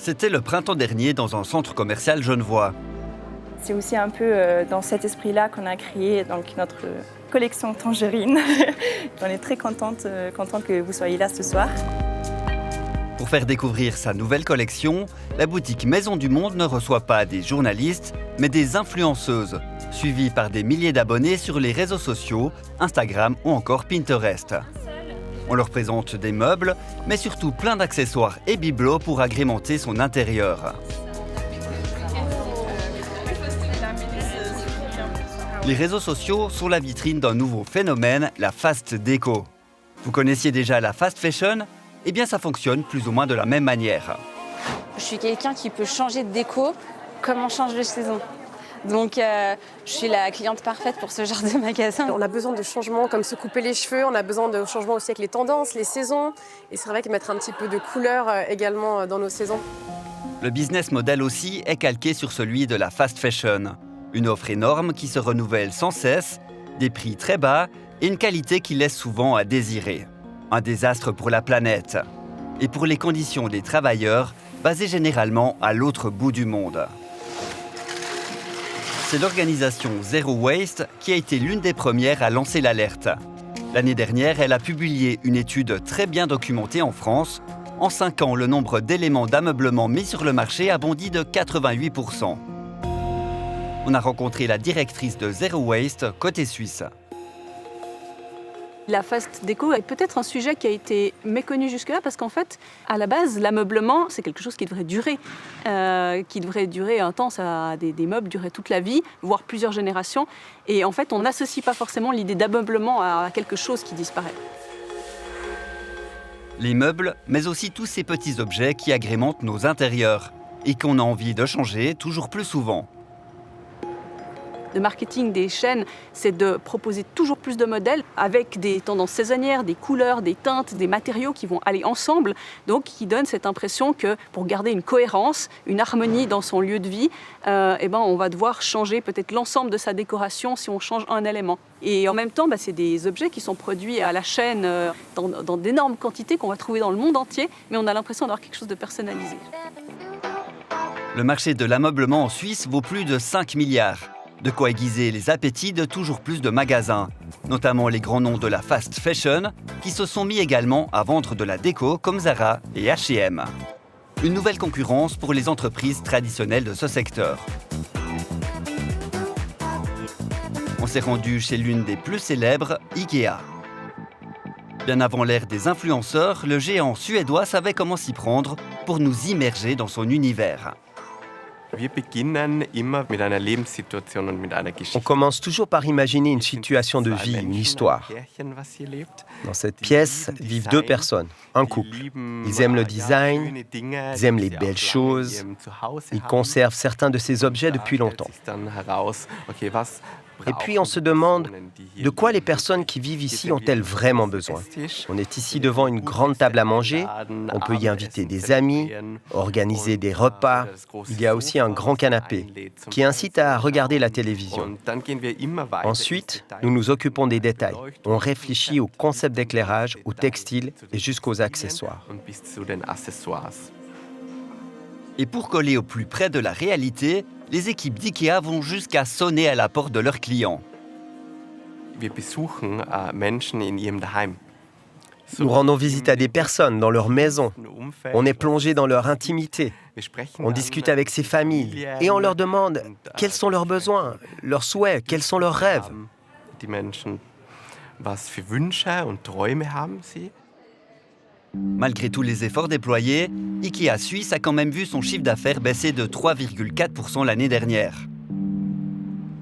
C'était le printemps dernier dans un centre commercial genevois. C'est aussi un peu dans cet esprit-là qu'on a créé donc, notre collection Tangerine. On est très contents que vous soyez là ce soir. Pour faire découvrir sa nouvelle collection, la boutique Maison du Monde ne reçoit pas des journalistes, mais des influenceuses, suivies par des milliers d'abonnés sur les réseaux sociaux, Instagram ou encore Pinterest. On leur présente des meubles, mais surtout plein d'accessoires et bibelots pour agrémenter son intérieur. Les réseaux sociaux sont la vitrine d'un nouveau phénomène, la fast déco. Vous connaissiez déjà la fast fashion ? Eh bien, ça fonctionne plus ou moins de la même manière. Je suis quelqu'un qui peut changer de déco comme on change de saison. Donc, je suis la cliente parfaite pour ce genre de magasin. On a besoin de changements comme se couper les cheveux, on a besoin de changements aussi avec les tendances, les saisons. Et c'est vrai que mettre un petit peu de couleur également dans nos saisons. Le business model aussi est calqué sur celui de la fast fashion. Une offre énorme qui se renouvelle sans cesse, des prix très bas et une qualité qui laisse souvent à désirer. Un désastre pour la planète et pour les conditions des travailleurs, basés généralement à l'autre bout du monde. C'est l'organisation Zero Waste qui a été l'une des premières à lancer l'alerte. L'année dernière, elle a publié une étude très bien documentée en France. En 5 ans, le nombre d'éléments d'ameublement mis sur le marché a bondi de 88%. On a rencontré la directrice de Zero Waste côté suisse. La fast déco est peut-être un sujet qui a été méconnu jusque-là parce qu'en fait, à la base, l'ameublement, c'est quelque chose qui devrait durer un temps. Des meubles duraient toute la vie, voire plusieurs générations. Et en fait, on n'associe pas forcément l'idée d'ameublement à quelque chose qui disparaît. Les meubles, mais aussi tous ces petits objets qui agrémentent nos intérieurs et qu'on a envie de changer toujours plus souvent. Le marketing des chaînes, c'est de proposer toujours plus de modèles avec des tendances saisonnières, des couleurs, des teintes, des matériaux qui vont aller ensemble, donc qui donnent cette impression que pour garder une cohérence, une harmonie dans son lieu de vie, on va devoir changer peut-être l'ensemble de sa décoration si on change un élément. Et en même temps, c'est des objets qui sont produits à la chaîne dans d'énormes quantités qu'on va trouver dans le monde entier, mais on a l'impression d'avoir quelque chose de personnalisé. Le marché de l'ameublement en Suisse vaut plus de 5 milliards. De quoi aiguiser les appétits de toujours plus de magasins, notamment les grands noms de la fast fashion, qui se sont mis également à vendre de la déco comme Zara et H&M. Une nouvelle concurrence pour les entreprises traditionnelles de ce secteur. On s'est rendu chez l'une des plus célèbres, Ikea. Bien avant l'ère des influenceurs, le géant suédois savait comment s'y prendre pour nous immerger dans son univers. On commence toujours par imaginer une situation de vie, une histoire. Dans cette pièce vivent 2 personnes, un couple. Ils aiment le design, ils aiment les belles choses, ils conservent certains de ces objets depuis longtemps. Et puis on se demande de quoi les personnes qui vivent ici ont-elles vraiment besoin. On est ici devant une grande table à manger, on peut y inviter des amis, organiser des repas. Il y a aussi un grand canapé qui incite à regarder la télévision. Ensuite, nous nous occupons des détails. On réfléchit au concept d'éclairage, au textile et jusqu'aux accessoires. Et pour coller au plus près de la réalité, les équipes d'IKEA vont jusqu'à sonner à la porte de leurs clients. Nous rendons visite à des personnes dans leur maison. On est plongé dans leur intimité. On discute avec ces familles et on leur demande quels sont leurs besoins, leurs souhaits, quels sont leurs rêves. Malgré tous les efforts déployés, IKEA Suisse a quand même vu son chiffre d'affaires baisser de 3,4% l'année dernière.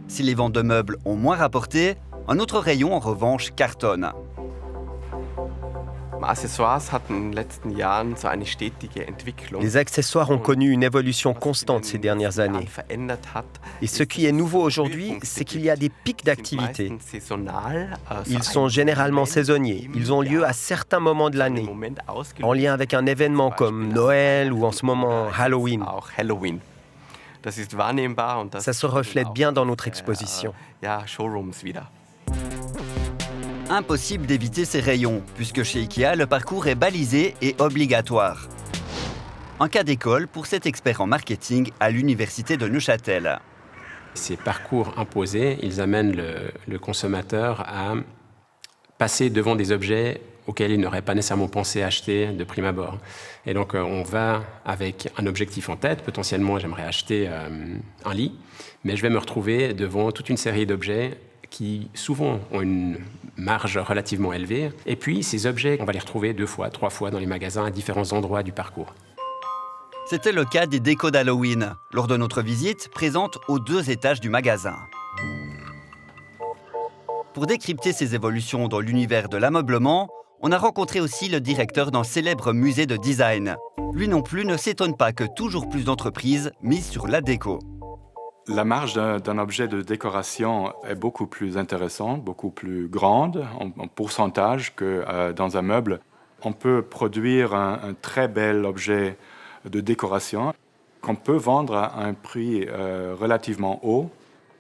Si les ventes de meubles ont moins rapporté, un autre rayon en revanche cartonne. Les accessoires ont connu une évolution constante ces dernières années. Et ce qui est nouveau aujourd'hui, c'est qu'il y a des pics d'activité. Ils sont généralement saisonniers. Ils ont lieu à certains moments de l'année, en lien avec un événement comme Noël ou en ce moment Halloween. Ça se reflète bien dans notre exposition. Impossible d'éviter ces rayons, puisque chez IKEA, le parcours est balisé et obligatoire. Un cas d'école pour cet expert en marketing à l'université de Neuchâtel. Ces parcours imposés, ils amènent le consommateur à passer devant des objets auxquels il n'aurait pas nécessairement pensé acheter de prime abord. Et donc on va avec un objectif en tête, potentiellement j'aimerais acheter un lit, mais je vais me retrouver devant toute une série d'objets qui souvent ont une marge relativement élevée. Et puis ces objets, on va les retrouver 2 fois, 3 fois dans les magasins à différents endroits du parcours. C'était le cas des décos d'Halloween, lors de notre visite, présentes aux 2 étages du magasin. Pour décrypter ces évolutions dans l'univers de l'ameublement, on a rencontré aussi le directeur d'un célèbre musée de design. Lui non plus ne s'étonne pas que toujours plus d'entreprises misent sur la déco. La marge d'un objet de décoration est beaucoup plus intéressante, beaucoup plus grande en pourcentage que dans un meuble. On peut produire un très bel objet de décoration qu'on peut vendre à un prix relativement haut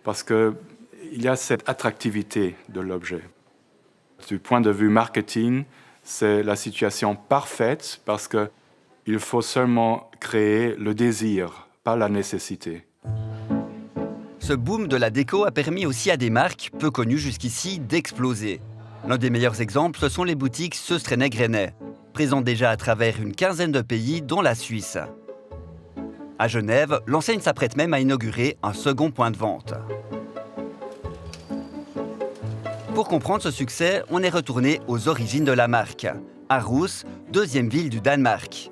parce qu'il y a cette attractivité de l'objet. Du point de vue marketing, c'est la situation parfaite parce qu'il faut seulement créer le désir, pas la nécessité. Ce boom de la déco a permis aussi à des marques, peu connues jusqu'ici, d'exploser. L'un des meilleurs exemples, ce sont les boutiques Söstrene Grene, présentes déjà à travers une quinzaine de pays, dont la Suisse. À Genève, l'enseigne s'apprête même à inaugurer un second point de vente. Pour comprendre ce succès, on est retourné aux origines de la marque, Aarhus, 2e ville du Danemark.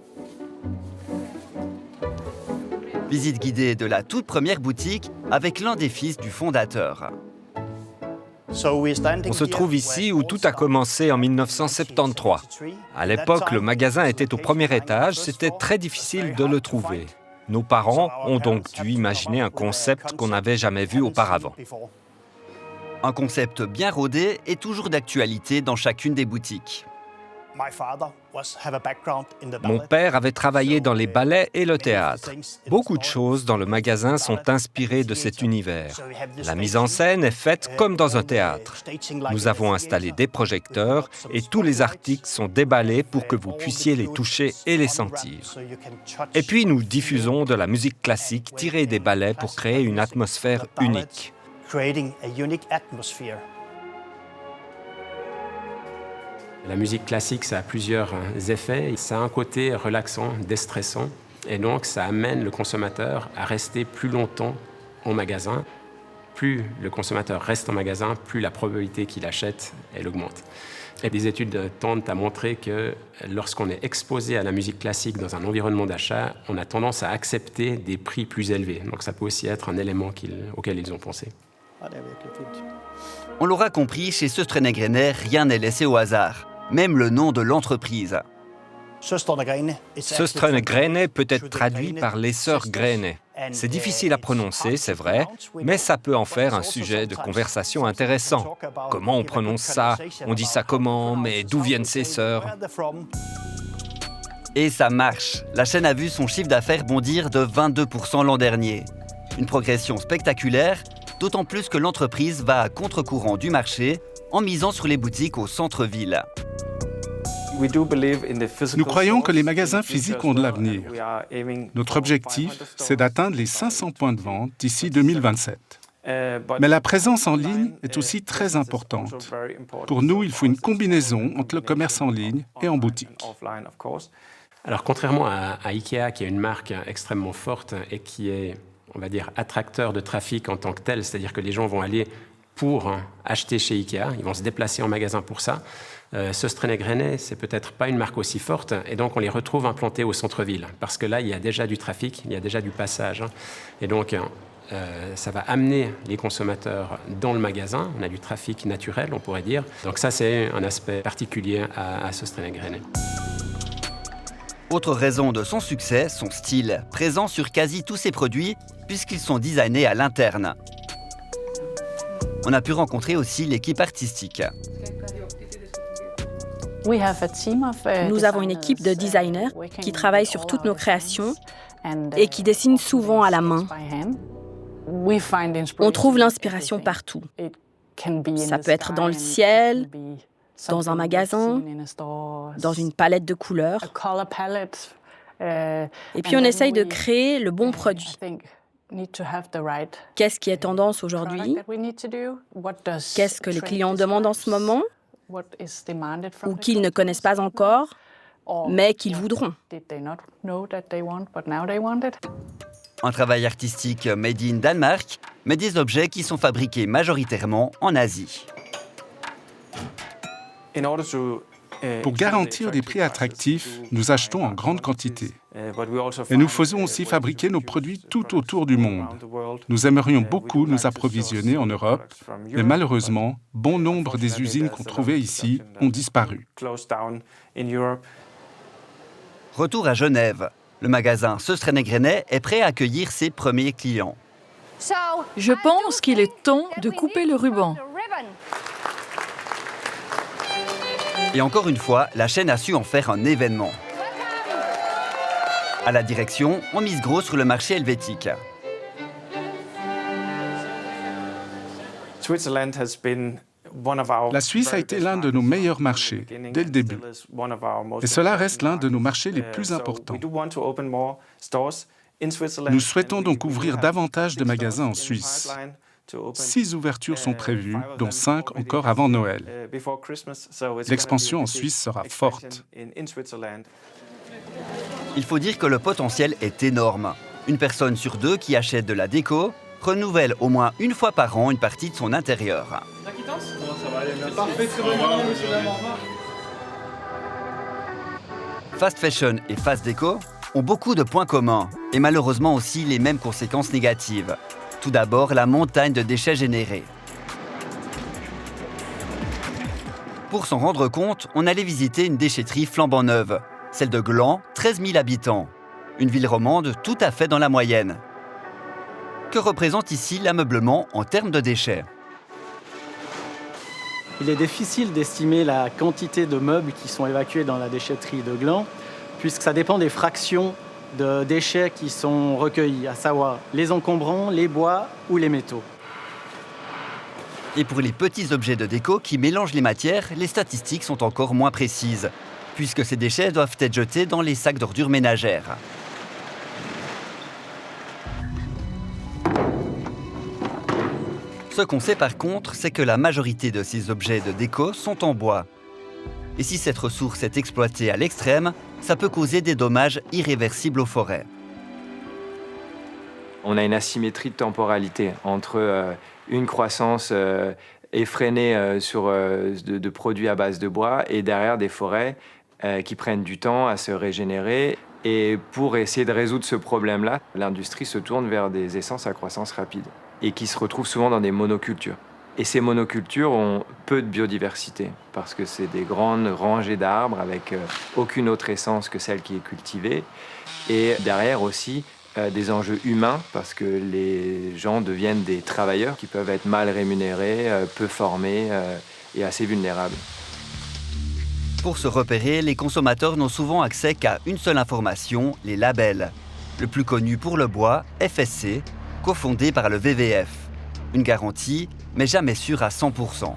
Visite guidée de la toute première boutique avec l'un des fils du fondateur. On se trouve ici où tout a commencé en 1973. À l'époque, le magasin était au premier étage, c'était très difficile de le trouver. Nos parents ont donc dû imaginer un concept qu'on n'avait jamais vu auparavant. Un concept bien rodé et toujours d'actualité dans chacune des boutiques. Mon père avait travaillé dans les ballets et le théâtre. Beaucoup de choses dans le magasin sont inspirées de cet univers. La mise en scène est faite comme dans un théâtre. Nous avons installé des projecteurs et tous les articles sont déballés pour que vous puissiez les toucher et les sentir. Et puis nous diffusons de la musique classique tirée des ballets pour créer une atmosphère unique. La musique classique, ça a plusieurs effets. Ça a un côté relaxant, déstressant. Et donc, ça amène le consommateur à rester plus longtemps en magasin. Plus le consommateur reste en magasin, plus la probabilité qu'il achète, elle augmente. Et des études tendent à montrer que lorsqu'on est exposé à la musique classique dans un environnement d'achat, on a tendance à accepter des prix plus élevés. Donc, ça peut aussi être un élément auquel ils ont pensé. On l'aura compris, chez Söstrene Grene, rien n'est laissé au hasard. Même le nom de l'entreprise. Söstrene Grene peut être traduit par les sœurs Grene. C'est difficile à prononcer, c'est vrai, mais ça peut en faire un sujet de conversation intéressant. Comment on prononce ça? On dit ça comment? Mais d'où viennent ces sœurs? Et ça marche. La chaîne a vu son chiffre d'affaires bondir de 22% l'an dernier. Une progression spectaculaire, d'autant plus que l'entreprise va à contre-courant du marché en misant sur les boutiques au centre-ville. Nous croyons que les magasins physiques ont de l'avenir. Notre objectif, c'est d'atteindre les 500 points de vente d'ici 2027. Mais la présence en ligne est aussi très importante. Pour nous, il faut une combinaison entre le commerce en ligne et en boutique. Alors, contrairement à IKEA, qui est une marque extrêmement forte et qui est, on va dire, attracteur de trafic en tant que tel, c'est-à-dire que les gens vont aller pour acheter chez IKEA, ils vont se déplacer en magasin pour ça. Söstrene Grene, c'est peut-être pas une marque aussi forte, et donc on les retrouve implantés au centre-ville, parce que là, il y a déjà du trafic, il y a déjà du passage. Et donc, ça va amener les consommateurs dans le magasin, on a du trafic naturel, on pourrait dire. Donc ça, c'est un aspect particulier à Söstrene Grene. Autre raison de son succès, son style, présent sur quasi tous ses produits, puisqu'ils sont designés à l'interne. On a pu rencontrer aussi l'équipe artistique. Nous avons une équipe de designers qui travaillent sur toutes nos créations et qui dessinent souvent à la main. On trouve l'inspiration partout. Ça peut être dans le ciel, dans un magasin, dans une palette de couleurs. Et puis on essaye de créer le bon produit. Qu'est-ce qui est tendance aujourd'hui? Qu'est-ce que les clients demandent en ce moment? Ou qu'ils ne connaissent pas encore, mais qu'ils voudront. Un travail artistique made in Danemark, mais des objets qui sont fabriqués majoritairement en Asie. Pour garantir des prix attractifs, nous achetons en grande quantité. Et nous faisons aussi fabriquer nos produits tout autour du monde. Nous aimerions beaucoup nous approvisionner en Europe, mais malheureusement, bon nombre des usines qu'on trouvait ici ont disparu. Retour à Genève. Le magasin Søstrene Grene est prêt à accueillir ses premiers clients. Je pense qu'il est temps de couper le ruban. Et encore une fois, la chaîne a su en faire un événement. À la direction, on mise gros sur le marché helvétique. La Suisse a été l'un de nos meilleurs marchés dès le début. Et cela reste l'un de nos marchés les plus importants. Nous souhaitons donc ouvrir davantage de magasins en Suisse. 6 ouvertures sont prévues, dont 5 encore avant Noël. L'expansion en Suisse sera forte. Il faut dire que le potentiel est énorme. Une personne sur 2 qui achète de la déco renouvelle au moins une fois par an une partie de son intérieur. Fast fashion et fast déco ont beaucoup de points communs et malheureusement aussi les mêmes conséquences négatives. Tout d'abord, la montagne de déchets générés. Pour s'en rendre compte, on allait visiter une déchetterie flambant neuve, celle de Gland, 13 000 habitants. Une ville romande tout à fait dans la moyenne. Que représente ici l'ameublement en termes de déchets? Il est difficile d'estimer la quantité de meubles qui sont évacués dans la déchetterie de Gland, puisque ça dépend des fractions de déchets qui sont recueillis, à savoir les encombrants, les bois ou les métaux. Et pour les petits objets de déco qui mélangent les matières, les statistiques sont encore moins précises, puisque ces déchets doivent être jetés dans les sacs d'ordures ménagères. Ce qu'on sait par contre, c'est que la majorité de ces objets de déco sont en bois. Et si cette ressource est exploitée à l'extrême, ça peut causer des dommages irréversibles aux forêts. On a une asymétrie de temporalité entre une croissance effrénée de produits à base de bois et derrière des forêts qui prennent du temps à se régénérer. Et pour essayer de résoudre ce problème-là, l'industrie se tourne vers des essences à croissance rapide et qui se retrouvent souvent dans des monocultures. Et ces monocultures ont peu de biodiversité parce que c'est des grandes rangées d'arbres avec aucune autre essence que celle qui est cultivée. Et derrière aussi des enjeux humains parce que les gens deviennent des travailleurs qui peuvent être mal rémunérés, peu formés et assez vulnérables. Pour se repérer, les consommateurs n'ont souvent accès qu'à une seule information, les labels. Le plus connu pour le bois, FSC, cofondé par le WWF. Une garantie, mais jamais sûre à 100%.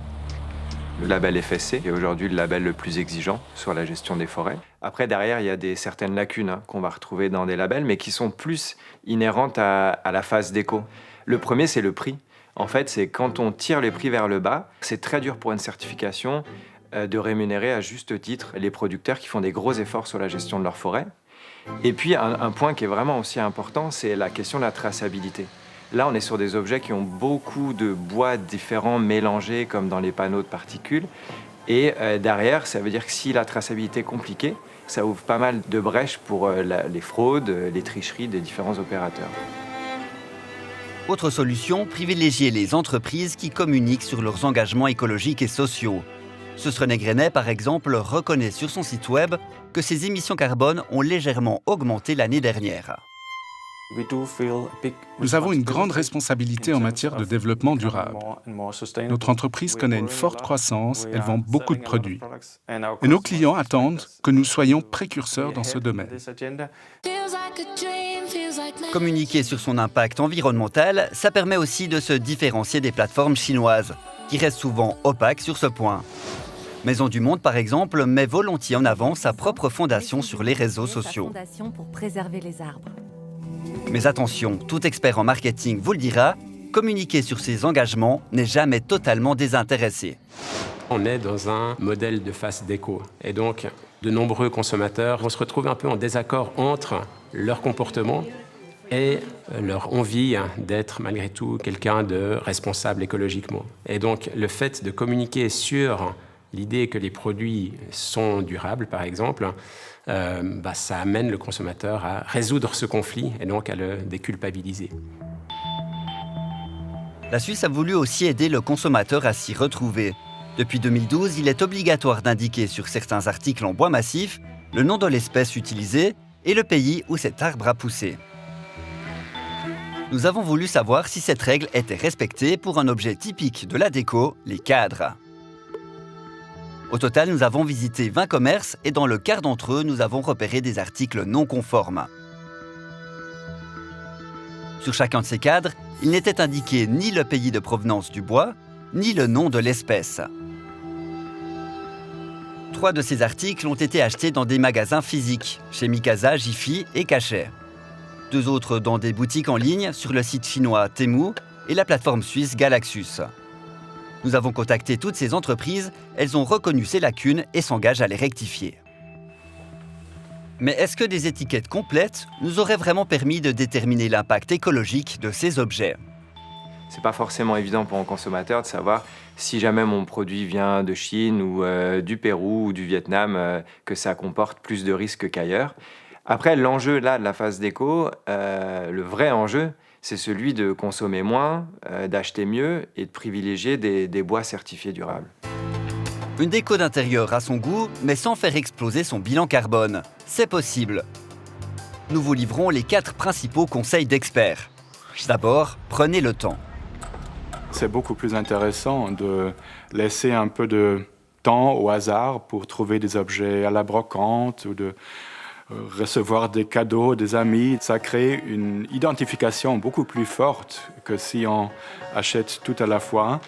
Le label FSC est aujourd'hui le label le plus exigeant sur la gestion des forêts. Après, derrière, il y a certaines lacunes qu'on va retrouver dans des labels, mais qui sont plus inhérentes à la phase déco. Le premier, c'est le prix. En fait, c'est quand on tire les prix vers le bas, c'est très dur pour une certification de rémunérer à juste titre les producteurs qui font des gros efforts sur la gestion de leur forêt. Et puis, un point qui est vraiment aussi important, c'est la question de la traçabilité. Là, on est sur des objets qui ont beaucoup de bois différents mélangés, comme dans les panneaux de particules. Et derrière, ça veut dire que si la traçabilité est compliquée, ça ouvre pas mal de brèches pour les fraudes, les tricheries des différents opérateurs. Autre solution, privilégier les entreprises qui communiquent sur leurs engagements écologiques et sociaux. Søstrene Grene, par exemple, reconnaît sur son site web que ses émissions carbone ont légèrement augmenté l'année dernière. Nous avons une grande responsabilité en matière de développement durable. Notre entreprise connaît une forte croissance, elle vend beaucoup de produits. Et nos clients attendent que nous soyons précurseurs dans ce domaine. Communiquer sur son impact environnemental, ça permet aussi de se différencier des plateformes chinoises, qui restent souvent opaques sur ce point. Maison du Monde, par exemple, met volontiers en avant sa propre fondation sur les réseaux sociaux. Pour préserver les arbres. Mais attention, tout expert en marketing vous le dira, communiquer sur ses engagements n'est jamais totalement désintéressé. On est dans un modèle de fast déco. Et donc, de nombreux consommateurs vont se retrouver un peu en désaccord entre leur comportement et leur envie d'être malgré tout quelqu'un de responsable écologiquement. Et donc, le fait de communiquer sur l'idée que les produits sont durables, par exemple, ça amène le consommateur à résoudre ce conflit et donc à le déculpabiliser. La Suisse a voulu aussi aider le consommateur à s'y retrouver. Depuis 2012, il est obligatoire d'indiquer sur certains articles en bois massif le nom de l'espèce utilisée et le pays où cet arbre a poussé. Nous avons voulu savoir si cette règle était respectée pour un objet typique de la déco, les cadres. Au total, nous avons visité 20 commerces et dans le quart d'entre eux, nous avons repéré des articles non conformes. Sur chacun de ces cadres, il n'était indiqué ni le pays de provenance du bois, ni le nom de l'espèce. 3 de ces articles ont été achetés dans des magasins physiques, chez Mikasa, Jiffy et Cachet. 2 autres dans des boutiques en ligne sur le site chinois Temu et la plateforme suisse Galaxus. Nous avons contacté toutes ces entreprises, elles ont reconnu ces lacunes et s'engagent à les rectifier. Mais est-ce que des étiquettes complètes nous auraient vraiment permis de déterminer l'impact écologique de ces objets ? C'est pas forcément évident pour un consommateur de savoir si jamais mon produit vient de Chine ou du Pérou ou du Vietnam, que ça comporte plus de risques qu'ailleurs. Après, l'enjeu là de la phase déco, le vrai enjeu, c'est celui de consommer moins, d'acheter mieux et de privilégier des bois certifiés durables. Une déco d'intérieur à son goût, mais sans faire exploser son bilan carbone. C'est possible. Nous vous livrons les 4 principaux conseils d'experts. D'abord, prenez le temps. C'est beaucoup plus intéressant de laisser un peu de temps au hasard pour trouver des objets à la brocante ou de recevoir des cadeaux des amis. Ça crée une identification beaucoup plus forte que si on achète tout à la fois.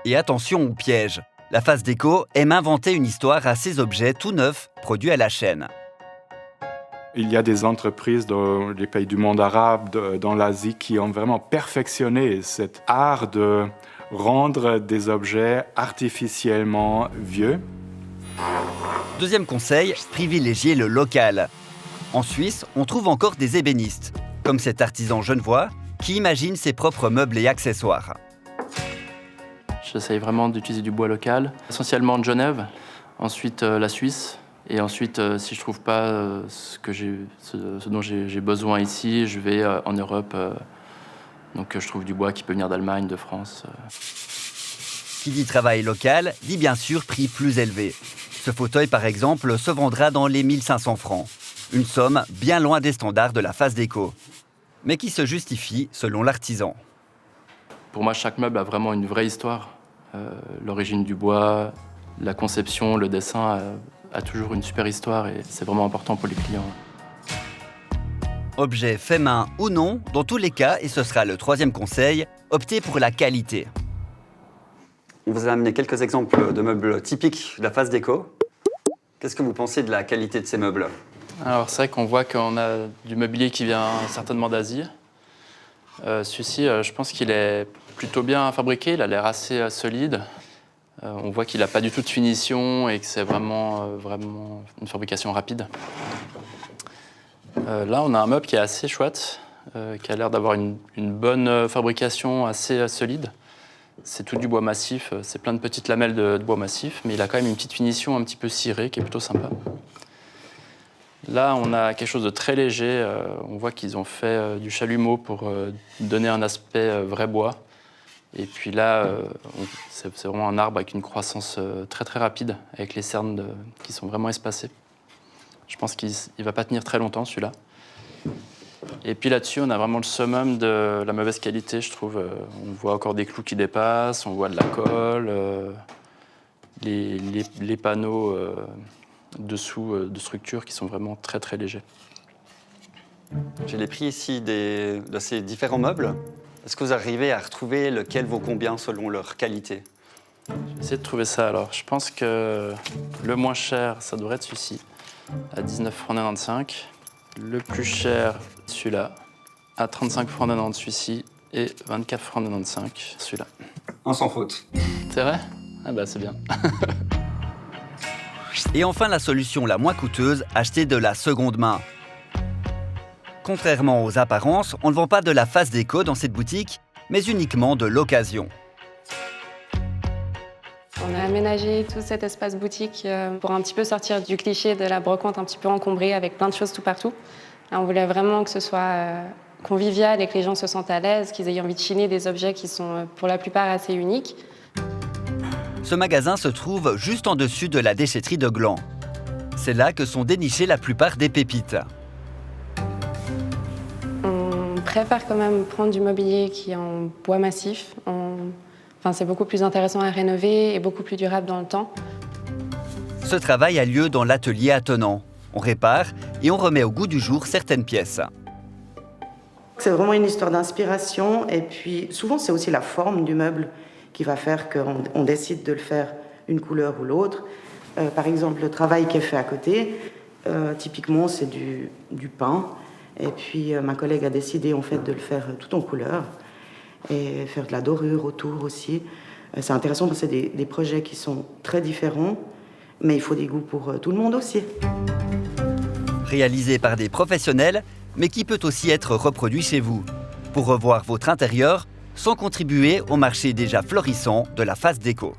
Et attention au piège. La phase déco aime inventer une histoire à ces objets tout neufs produits à la chaîne. Il y a des entreprises dans les pays du monde arabe, dans l'Asie, qui ont vraiment perfectionné cet art de rendre des objets artificiellement vieux. Deuxième conseil, privilégiez le local. En Suisse, on trouve encore des ébénistes, comme cet artisan genevois qui imagine ses propres meubles et accessoires. J'essaye vraiment d'utiliser du bois local, essentiellement de Genève, ensuite la Suisse, et ensuite, si je ne trouve pas ce dont j'ai besoin ici, je vais en Europe. Donc je trouve du bois qui peut venir d'Allemagne, de France. Qui dit travail local, dit bien sûr prix plus élevé. Ce fauteuil, par exemple, se vendra dans les 1500 francs. Une somme bien loin des standards de la phase déco, mais qui se justifie selon l'artisan. Pour moi, chaque meuble a vraiment une vraie histoire. L'origine du bois, la conception, le dessin a toujours une super histoire et c'est vraiment important pour les clients. Objet fait main ou non, dans tous les cas, et ce sera le 3e conseil, optez pour la qualité. On vous a amené quelques exemples de meubles typiques de la phase déco. Qu'est-ce que vous pensez de la qualité de ces meubles ? Alors c'est vrai qu'on voit qu'on a du mobilier qui vient certainement d'Asie. Celui-ci, je pense qu'il est plutôt bien fabriqué, il a l'air assez solide. On voit qu'il n'a pas du tout de finition et que c'est vraiment une fabrication rapide. Là, on a un meuble qui est assez chouette, qui a l'air d'avoir une bonne fabrication assez solide. C'est tout du bois massif, c'est plein de petites lamelles de bois massif, mais il a quand même une petite finition un petit peu cirée qui est plutôt sympa. Là, on a quelque chose de très léger. On voit qu'ils ont fait du chalumeau pour donner un aspect vrai bois. Et puis là, c'est vraiment un arbre avec une croissance très très rapide, avec les cernes qui sont vraiment espacées. Je pense qu'il ne va pas tenir très longtemps, celui-là. Et puis là-dessus, on a vraiment le summum de la mauvaise qualité, je trouve. On voit encore des clous qui dépassent, on voit de la colle, les panneaux dessous de structures qui sont vraiment très très légers. J'ai les prix ici de ces différents meubles. Est-ce que vous arrivez à retrouver lequel vaut combien selon leur qualité ? Je vais essayer de trouver ça alors. Je pense que le moins cher, ça devrait être celui-ci, à 19,95 €. Le plus cher, celui-là, à 35,90 € celui-ci et 24,95 € celui-là. On s'en fout. C'est vrai? Ah bah c'est bien. Et enfin, la solution la moins coûteuse, acheter de la seconde main. Contrairement aux apparences, on ne vend pas de la face déco dans cette boutique, mais uniquement de l'occasion. On a aménagé tout cet espace boutique pour un petit peu sortir du cliché de la brocante un petit peu encombrée avec plein de choses tout partout. Et on voulait vraiment que ce soit convivial et que les gens se sentent à l'aise, qu'ils aient envie de chiner des objets qui sont pour la plupart assez uniques. Ce magasin se trouve juste en dessus de la déchetterie de Gland. C'est là que sont dénichées la plupart des pépites. On préfère quand même prendre du mobilier qui est en bois massif. C'est beaucoup plus intéressant à rénover et beaucoup plus durable dans le temps. Ce travail a lieu dans l'atelier attenant. On répare et on remet au goût du jour certaines pièces. C'est vraiment une histoire d'inspiration et puis souvent c'est aussi la forme du meuble qui va faire qu'on décide de le faire une couleur ou l'autre. Par exemple, le travail qui est fait à côté, typiquement c'est du pain. Et puis ma collègue a décidé en fait de le faire tout en couleur et faire de la dorure autour aussi. C'est intéressant parce que c'est des projets qui sont très différents, mais il faut des goûts pour tout le monde aussi. Réalisé par des professionnels, mais qui peut aussi être reproduit chez vous, pour revoir votre intérieur sans contribuer au marché déjà florissant de la face déco.